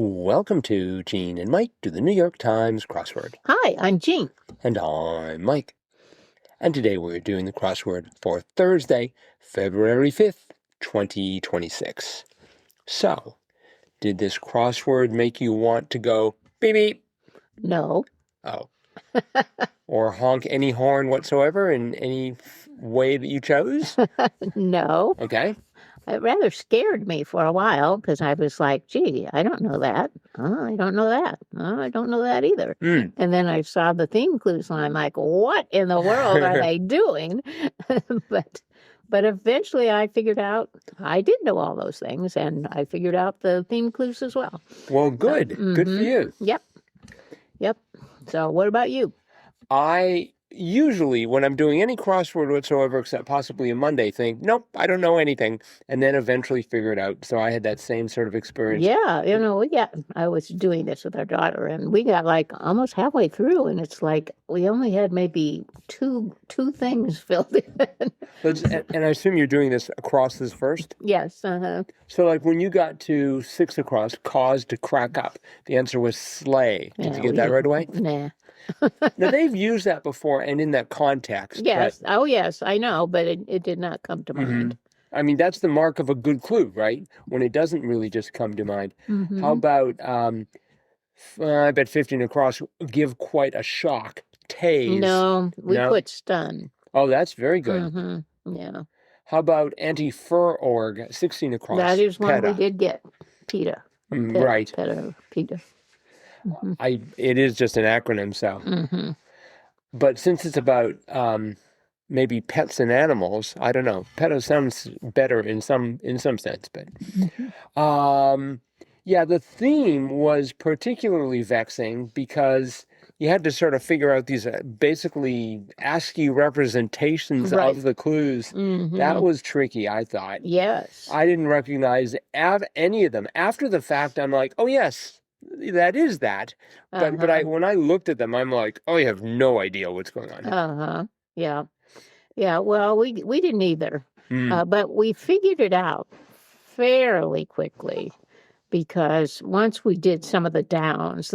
Welcome to Gene and Mike do the New York Times crossword. Hi, I'm Jean. And I'm Mike. And today we're doing the crossword for Thursday, February 5th, 2026. So, did this crossword make you want to go beep beep? No. Oh. Or honk any horn whatsoever in any way that you chose? No. Okay. It rather scared me for a while because I was like, gee, I don't know that. Oh, I don't know that. Oh, I don't know that either. And then I saw the theme clues and I'm like, what in the world are they doing? But eventually I figured out I did know all those things and I figured out the theme clues as well. Well, good. Good for you. Yep. So what about you? I usually, when I'm doing any crossword whatsoever, except possibly a Monday, think, nope, I don't know anything, and then eventually figure it out. So I had that same sort of experience. Yeah, I was doing this with our daughter, and we got like almost halfway through, and it's like we only had maybe two things filled in. And I assume you're doing this across this first? Yes. So like when you got to 6 across, cause to crack up, the answer was slay. Did you get that right away? Nah. Now, they've used that before and in that context. Yes. Oh, yes, I know, but it did not come to mind. I mean, that's the mark of a good clue, right? When it doesn't really just come to mind. How about, I bet 15 across, give quite a shock, tase? No, we put stun. Oh, that's very good. Yeah. How about anti-fur org, 16 across? That is one PETA. we did get. PETA. Right. PETA. It is just an acronym, so. But since it's about maybe pets and animals, I don't know. PETA sounds better in some sense, but yeah, the theme was particularly vexing because you had to sort of figure out these basically ASCII representations of the clues. That was tricky, I thought. Yes. I didn't recognize any of them. After the fact, I'm like, oh, yes. That is that. But when I looked at them, I'm like, oh, I have no idea what's going on. Yeah. Well, we didn't either, but we figured it out fairly quickly because once we did some of the downs,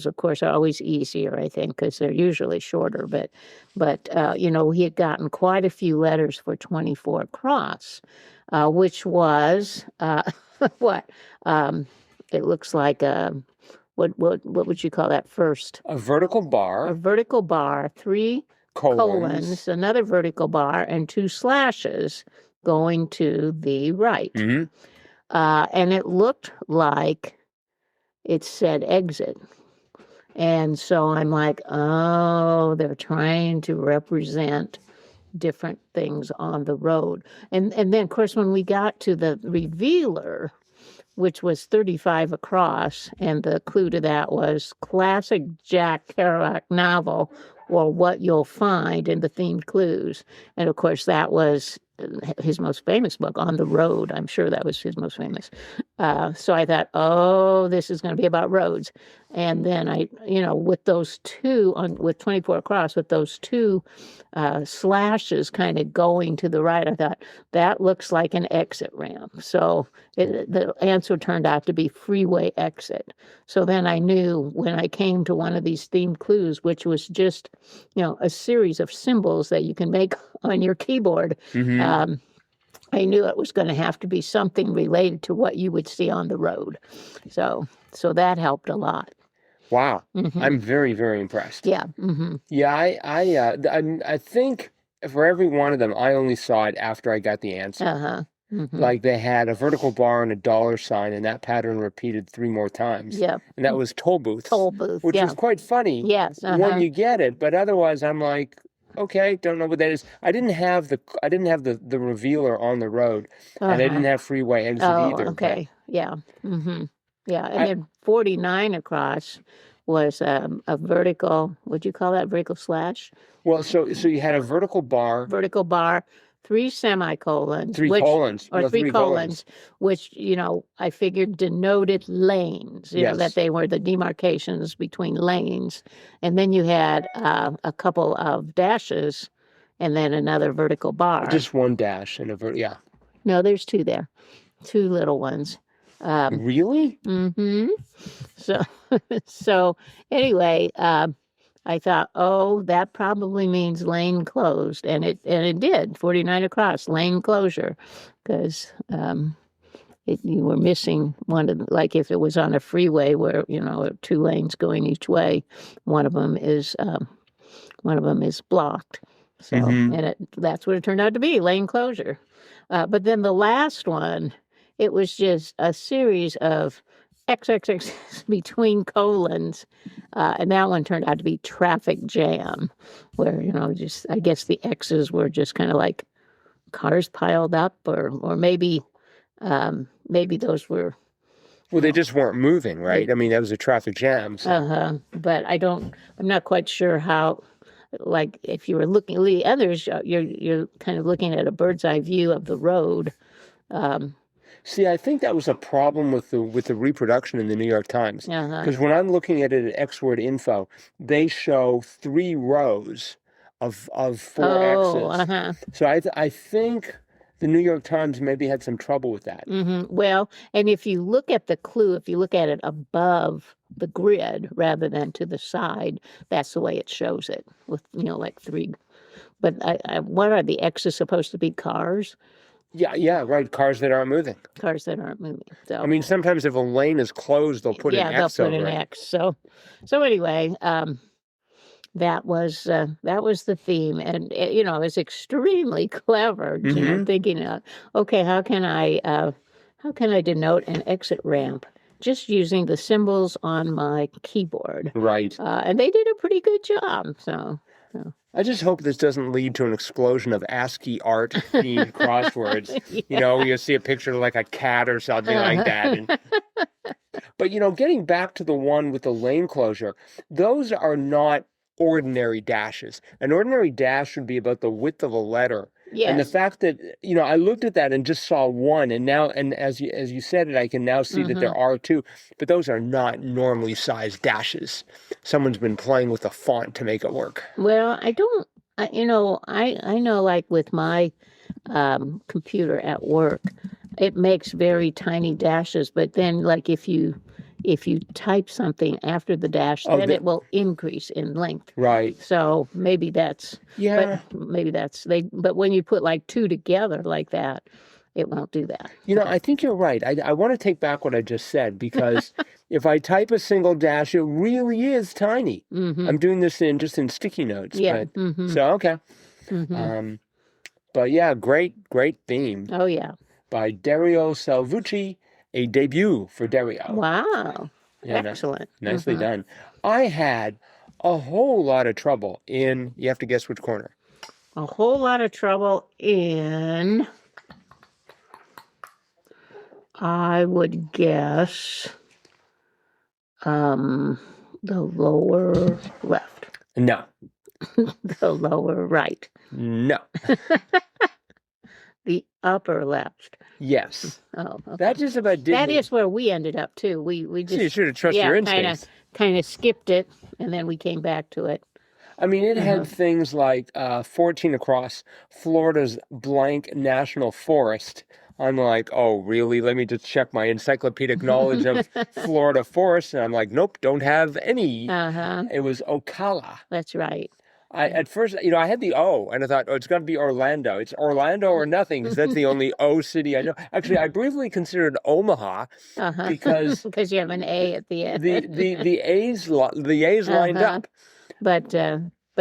of course, are always easier, I think, because they're usually shorter. But we had gotten quite a few letters for 24 across, which was what? It looks like what would you call that first? A vertical bar. A vertical bar, 3 colons, another vertical bar, and 2 slashes going to the right. And it looked like it said exit. And so I'm like, oh, they're trying to represent different things on the road. And then, of course, when we got to the revealer, which was 35 across, and the clue to that was classic Jack Kerouac novel, or what you'll find in the themed clues. And of course, that was his most famous book, On the Road. I'm sure that was his most famous. So I thought, oh, this is going to be about roads. And then with those two, with 24 across, with those 2 slashes kind of going to the right, I thought, that looks like an exit ramp. So the answer turned out to be freeway exit. So then I knew when I came to one of these themed clues, which was just, a series of symbols that you can make on your keyboard, I knew it was going to have to be something related to what you would see on the road. So that helped a lot. Wow. I'm very, very impressed. Yeah. Yeah, I think for every one of them, I only saw it after I got the answer. Like they had a vertical bar and a dollar sign, and that pattern repeated 3 more times. Yeah. And that was toll booth. Which is quite funny. Yes. When you get it, but otherwise I'm like, okay, don't know what that is. I didn't have the revealer on the road, and I didn't have freeway exit either. Okay. Yeah. Yeah. And then 49 across was a vertical, what'd you call that? Vertical slash? Well, so you had a vertical bar. 3 semicolons. 3 colons. Or 3 colons, which, I figured denoted lanes, that they were the demarcations between lanes. And then you had a couple of dashes and then another vertical bar. Just one dash and yeah. No, there's 2 there. 2 little ones. Really? Mm-hmm. So, so anyway, I thought, oh, that probably means lane closed, and it did. 49 across, lane closure, because you were missing one of like if it was on a freeway where 2 lanes going each way, one of them is blocked. So and that's what it turned out to be, lane closure. But then the last one, it was just a series of XXX between colons, and that one turned out to be traffic jam, where just I guess the X's were just kind of like cars piled up, or maybe those were. Well, they just weren't moving, right? I mean, that was a traffic jam. So. But I'm not quite sure how. Like if you were looking at the others, you're kind of looking at a bird's eye view of the road. See, I think that was a problem with the reproduction in the New York Times. Because when I'm looking at it at Xword Info, they show 3 rows of 4 X's. So I think the New York Times maybe had some trouble with that. Well, and if you look at the clue, if you look at it above the grid rather than to the side, that's the way it shows it with like 3. But what are the X's supposed to be? Cars? Yeah, right. Cars that aren't moving. Cars that aren't moving. So I mean, sometimes if a lane is closed, they'll put an X over it. Yeah, they'll put an X. So anyway, that was the theme, and it was extremely clever. Thinking, okay, how can I denote an exit ramp just using the symbols on my keyboard? Right. And they did a pretty good job. So. I just hope this doesn't lead to an explosion of ASCII art themed crosswords. Yeah. You see a picture of like a cat or something like that. But getting back to the one with the lane closure, those are not ordinary dashes. An ordinary dash would be about the width of a letter. Yes. And the fact that, I looked at that and just saw 1, and as you said it, I can now see that there are 2, but those are not normally sized dashes. Someone's been playing with the font to make it work. Well, I know like with my computer at work, it makes very tiny dashes, but then like if you type something after the dash, then it will increase in length. Right. So maybe that's but when you put like 2 together like that, it won't do that. I think you're right. I want to take back what I just said, because if I type a single dash, it really is tiny. I'm doing this in sticky notes. Yeah. But, so, okay. But yeah, great theme. Oh, yeah. By Dario Salvucci. A debut for Dario. Wow. Yeah, excellent. Nicely done. I had a whole lot of trouble in, you have to guess which corner. A whole lot of trouble in, I would guess, the lower left. No. The lower right. No. The upper left. Yes. Oh, okay. That just about did. That is where we ended up too. We just you should have trusted your instincts. Kind of skipped it, and then we came back to it. I mean, it had things like 14 across, Florida's blank national forest. I'm like, oh, really? Let me just check my encyclopedic knowledge of Florida forests. And I'm like, nope, don't have any. It was Ocala. That's right. At first, I had the O, and I thought, oh, it's got to be Orlando. It's Orlando or nothing, because that's the only O city I know. Actually, I briefly considered Omaha because you have an A at the end. the A's lined up. But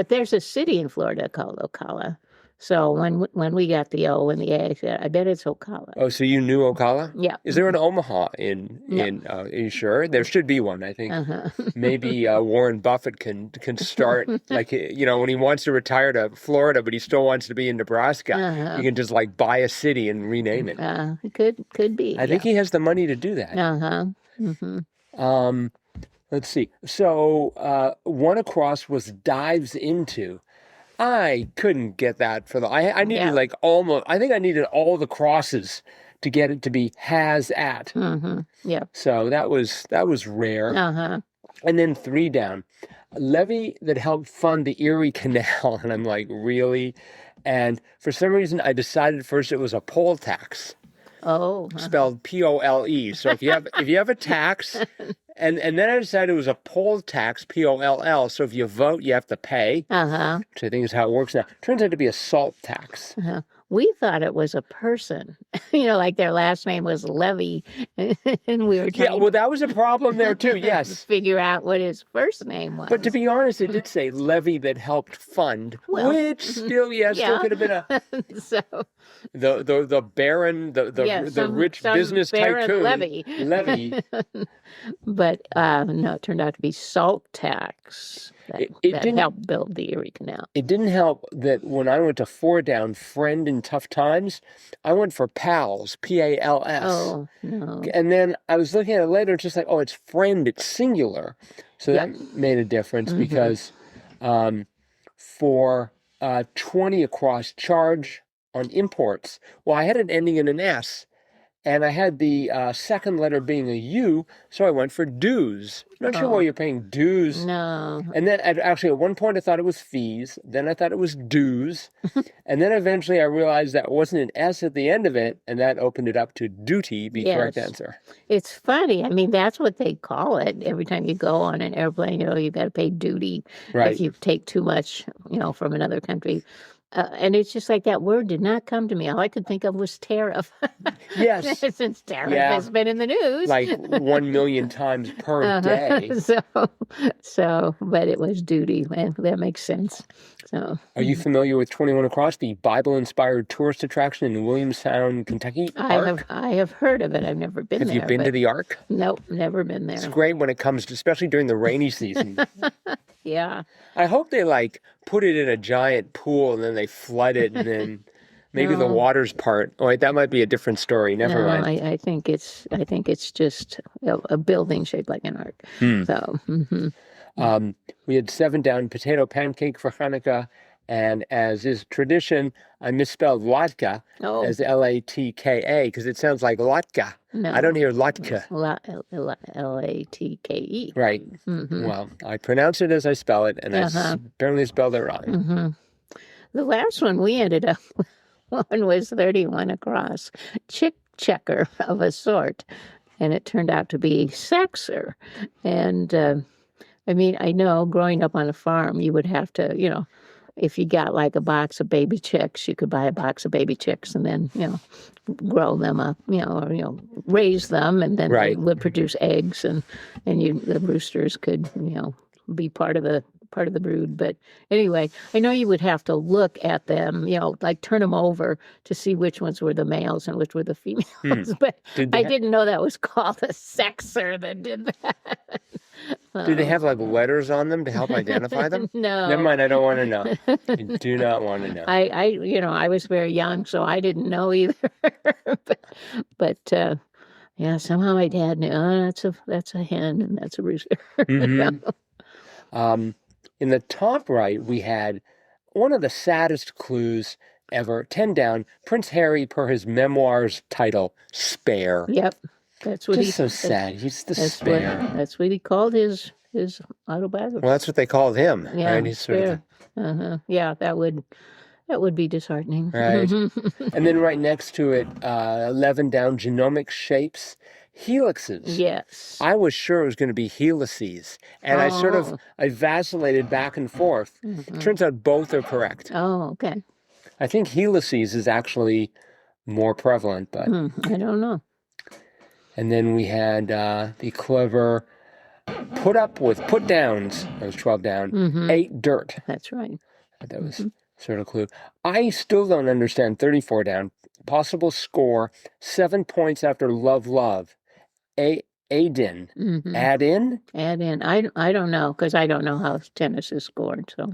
there's a city in Florida called Ocala. So when we got the O and the A, I said, I bet it's Ocala. Oh, so you knew Ocala? Yeah. Is there an Omaha are you sure? There should be one, I think. Maybe Warren Buffett can start, like, when he wants to retire to Florida, but he still wants to be in Nebraska, he can just like buy a city and rename it. It could be. I think he has the money to do that. Let's see. So one across was dives into. I couldn't get that for I needed like almost, I think I needed all the crosses to get it to be has at. Yeah. So that was rare. And then 3 down. A levy that helped fund the Erie Canal. And I'm like, really? And for some reason, I decided first it was a poll tax. Oh. spelled P-O-L-E. So if you have a tax, and then I decided it was a poll tax, P-O-L-L. So if you vote, you have to pay. Uh-huh. Which I think is how it works now. Turns out to be a salt tax. Uh-huh. We thought it was a person, like their last name was Levy, and we were trying well, that was a problem there too, to yes. figure out what his first name was. But to be honest, it did say levy that helped fund, which still, still could have been a so the baron, the rich business tycoon Levy. But no, it turned out to be salt tax. That helped build the Erie Canal. It didn't help that when I went to 4 Down, friend in tough times, I went for pals, P-A-L-S. Oh, no. And then I was looking at it later, it's just like, oh, it's friend, it's singular. So that made a difference because for 20 across charge on imports, well, I had it ending in an S. And I had the second letter being a U, so I went for dues. Not sure why you're paying dues. No. And then actually at one point I thought it was fees. Then I thought it was dues. And then eventually I realized that wasn't an S at the end of it. And that opened it up to duty, the correct answer. It's funny. I mean, that's what they call it. Every time you go on an airplane, you've got to pay duty if you take too much, from another country. And it's just like that word did not come to me. All I could think of was tariff. Yes. Since tariff has been in the news. Like 1 million times per day. But it was duty, and that makes sense. So, are you familiar with 21 Across, the Bible-inspired tourist attraction in Williamstown, Kentucky? I have heard of it. I've never been there. Have you been to the Ark? Nope, never been there. It's great when it comes to, especially during the rainy season. Yeah. I hope they put it in a giant pool and then they flood it and then maybe the water's part. Oh, wait, that might be a different story. Never mind. I think it's just a building shaped like an ark. So. We had 7 Down potato pancake for Hanukkah, and as is tradition, I misspelled latka as L-A-T-K-A because it sounds like latka. No, I don't hear latka. L-A-T-K-E. Right. Well, I pronounce it as I spell it, and I apparently spelled it wrong. The last one we ended up on was 31 Across, chick checker of a sort, and it turned out to be sexer. And I mean, I know growing up on a farm, you would have to, if you got like a box of baby chicks, you could buy a box of baby chicks and then, grow them up, or, raise them, and then they would produce eggs, and the roosters could, be part of the brood. But anyway, I know you would have to look at them, turn them over to see which ones were the males and which were the females. But I didn't know that was called a sexer that did that. Do they have letters on them to help identify them? No. Never mind. I don't want to know. I do not want to know. I was very young, so I didn't know either. but somehow my dad knew. Oh, that's a hen and that's a rooster. In the top right, we had one of the saddest clues ever. 10 Down, Prince Harry, per his memoirs title, Spare. Yep. That's what Just so sad. He's the spare. That's what he called his autobiography. Well, that's what they called him. Yeah, right? He's spare. Yeah, that would be disheartening. Right. And then right next to it, 11 Down, Genomic Shapes, Helixes. Yes. I was sure it was going to be helices. And I vacillated back and forth. It turns out both are correct. Oh, okay. I think helices is actually more prevalent, but I don't know. And then we had the clever put up with put downs. That was 12 Down. 8 Dirt. That's right. That was sort of clue. I still don't understand 34 Down. Possible score, 7 points after Love Love. Add-in. Add in? Add in. I don't know, because I don't know how tennis is scored. So,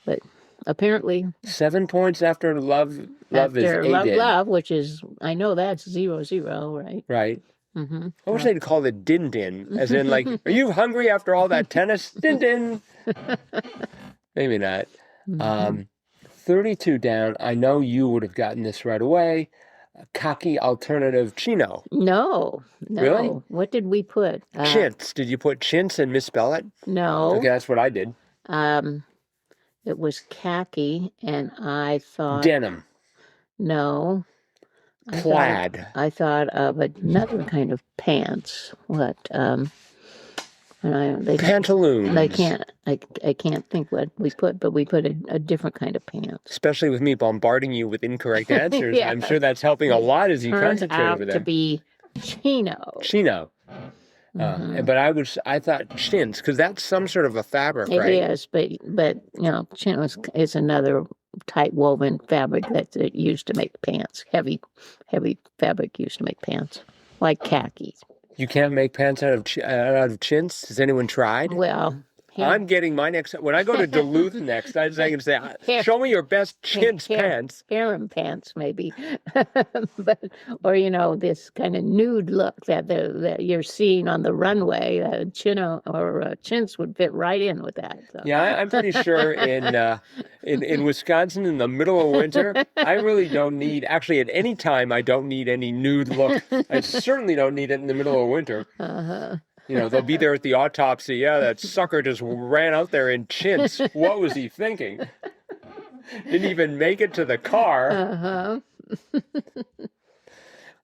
but apparently 7 points after Love Love is add-in. Love, which is, I know that's 0-0, right? Right. I wish they'd call it din-din, as in are you hungry after all that tennis? Din-din. Maybe not. 32 Down, I know you would have gotten this right away. Cocky alternative chino. No. Really? What did we put? Chintz. Did you put chintz and misspell it? No. Okay, that's what I did. It was khaki, and I thought... Denim. No. Plaid. I thought of another kind of pants. What? Pantaloons. I can't think what we put, but we put a different kind of pants. Especially with me bombarding you with incorrect answers. Yeah. I'm sure that's helping a lot as you concentrate over there. Turned out to be chino. Chino. But I thought chintz, because that's some sort of a fabric, right? It is, but chino is another tight woven fabric that's used to make pants. Heavy fabric used to make pants, like khakis. You can't make pants out of chintz? Has anyone tried? Well, I'm getting my next. When I go to Duluth next, I'm going to say, show me your best chintz pants. Harem pants, maybe. Or this kind of nude look that you're seeing on the runway. Chino or chintz would fit right in with that. So. Yeah, I'm pretty sure in Wisconsin in the middle of winter, I really don't need. Actually, at any time, I don't need any nude look. I certainly don't need it in the middle of winter. They'll be there at the autopsy. Yeah, that sucker just ran out there in chintz. What was he thinking? Didn't even make it to the car.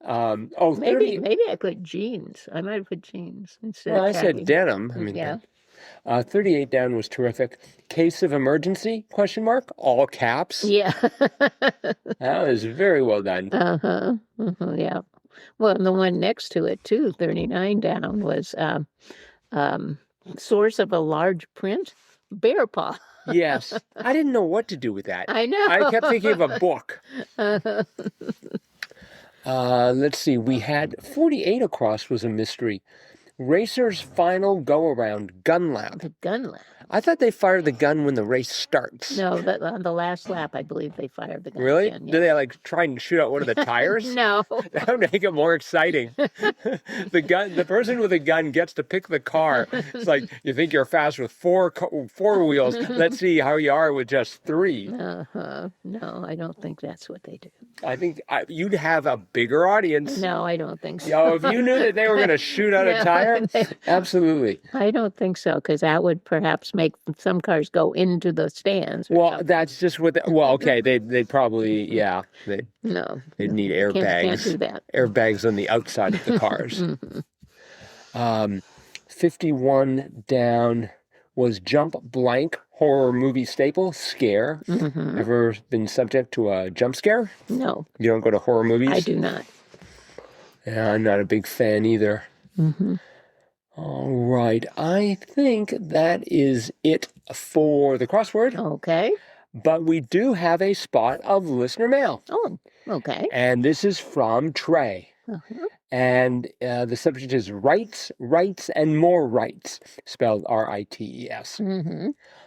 Maybe I put jeans. I might have put jeans instead. Well, I said denim. I mean, yeah. 38 down was terrific. Case of emergency? ? All caps. Yeah. That was very well done. Yeah. Well, and the one next to it, too, 39 down, was source of a large print, bear paw. Yes. I didn't know what to do with that. I know. I kept thinking of a book. Let's see. We had 48 across was a mystery. Racer's final go-around, gun lap. The gun lap. I thought they fired the gun when the race starts. No, but on the last lap, I believe they fired the gun. Really? Again, yeah. Do they try and shoot out one of the tires? No. That would make it more exciting. The person with a gun gets to pick the car. It's like, you think you're fast with four wheels. Let's see how you are with just 3. No, I don't think that's what they do. I think you'd have a bigger audience. No, I don't think so. If you knew that they were going to shoot out a tire, absolutely. I don't think so, because that would perhaps make some cars go into the stands. Well, something. That's just what. Okay, they'd probably they'd need airbags. Can't do that. Airbags on the outside of the cars. 51 down was jump blank. Horror movie staple, scare. Ever been subject to a jump scare? No. You don't go to horror movies? I do not. Yeah, I'm not a big fan either. All right. I think that is it for the crossword. Okay. But we do have a spot of listener mail. Oh, okay. And this is from Trey. And the subject is rights, and more rights, spelled R-I-T-E-S.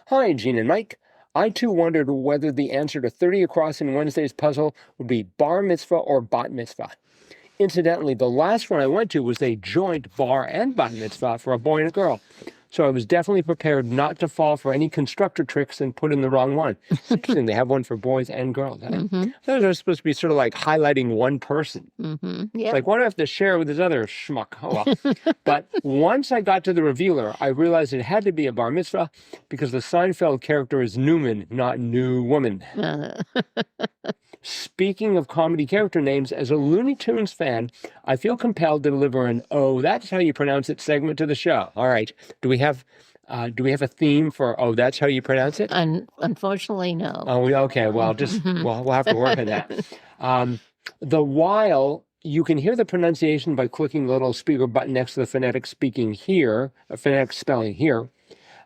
Hi, Gene and Mike. I too wondered whether the answer to 30 across in Wednesday's puzzle would be bar mitzvah or bat mitzvah. Incidentally, the last one I went to was a joint bar and bat mitzvah for a boy and a girl. So I was definitely prepared not to fall for any constructor tricks and put in the wrong one. It's interesting. They have one for boys and girls. Those are supposed to be sort of like highlighting one person. It's like, why do I have to share with this other schmuck? Oh, well. But once I got to the revealer, I realized it had to be a bar mitzvah because the Seinfeld character is Newman, not New Woman. Speaking of comedy character names, as a Looney Tunes fan, I feel compelled to deliver an "Oh, that's how you pronounce it" segment to the show. All right. Do we have a theme for "Oh, that's how you pronounce it"? Unfortunately, no. Oh, okay. Well, we'll have to work on that. The while you can hear the pronunciation by clicking the little speaker button next to the phonetic spelling here.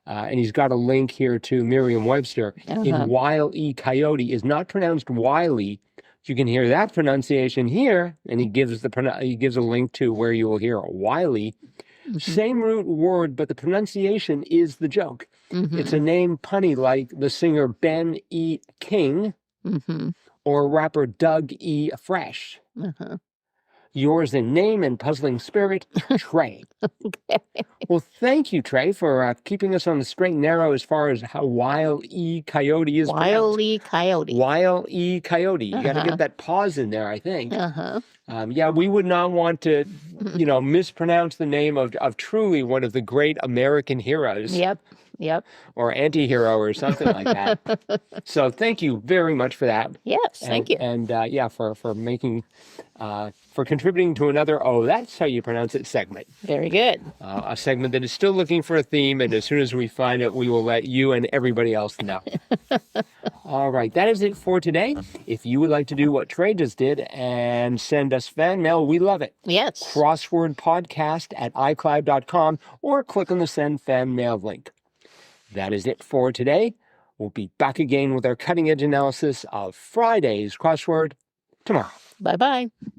And he's got a link here to Merriam-Webster. In Wile E. Coyote is not pronounced Wiley. You can hear that pronunciation here, and he gives a link to where you will hear Wiley. Same root word, but the pronunciation is the joke. It's a name punny like the singer Ben E. King or rapper Doug E. Fresh. Yours in name and puzzling spirit, Trey. Well, thank you, Trey, for keeping us on the straight and narrow as far as how Wile E. Coyote is pronounced. Wile E. Coyote. Wile E. Coyote. You got to get that pause in there, I think. Yeah, we would not want to, mispronounce the name of truly one of the great American heroes. Yep. Or anti-hero or something like that. So thank you very much for that. Yes, thank you. And for making, for contributing to another, that's how you pronounce it, segment. Very good. A segment that is still looking for a theme, and as soon as we find it, we will let you and everybody else know. All right, that is it for today. If you would like to do what Trey just did and send us fan mail, we love it. Yes. crosswordpodcast@icloud.com or click on the send fan mail link. That is it for today. We'll be back again with our cutting edge analysis of Friday's crossword tomorrow. Bye-bye.